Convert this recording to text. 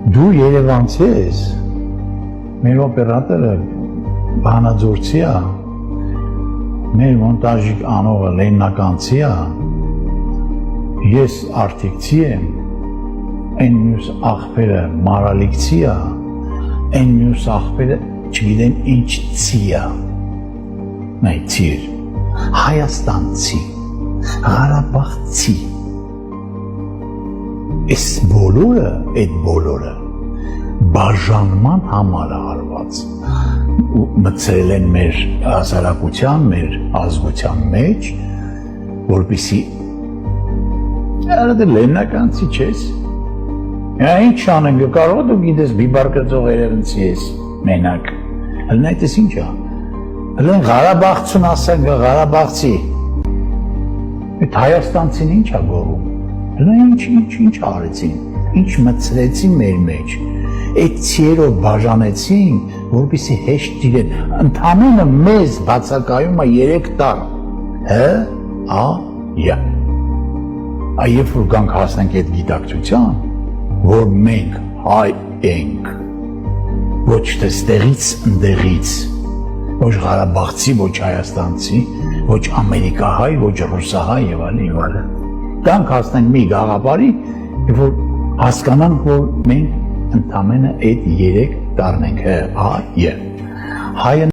Դու Երևանցի ես, մեր օպերատորը բանաձորցի է, մեր մոնտաժիկ անողը լեննականցի է, ես արտիկցի եմ, այն մյուս աղբերը մարալիկցի է, այն մյուս աղբերը չգիտեմ ինչ ցի է, նայ ցիր, Հայաստանցի, Ղարաբաղցի, այս բոլորը բաժանման համար արված մտցրել են մեր հասարակության, մեր ազգության մեջ, որպեսզի դե լեննականցի չես, ինչ անենք, կարող դու գիտես բիբար կրծող երևնցի ես, մենակ, հլն այդպես ինչ է, հլն Ղարաբաղցուն ասենք, Ղարաբաղցի, այդ Հայաստանցին ինչ է գոռում, հլն ինչ արեցին, ինչ մտցրեցին մեր մեջ, այդ ցիերով բաժանեցին, որպեսզի հեշտ դիրեն, ընդամենը մեզ բացակայում է 3 տառ, Երբ որ գանք հասնենք այդ գիտակցության, որ մենք հայ ենք, ոչ թե ստեղից ընդեղից, ոչ Ղարաբաղցի, ոչ Հայաստանցի, ոչ ամերիկահայ, ոչ ռուսահայ եւ այլն, գանք հասնենք մի գաղափարի, որ հասկանանք, որ մենք ընդամենը այդ 3 տառն ենք, հայը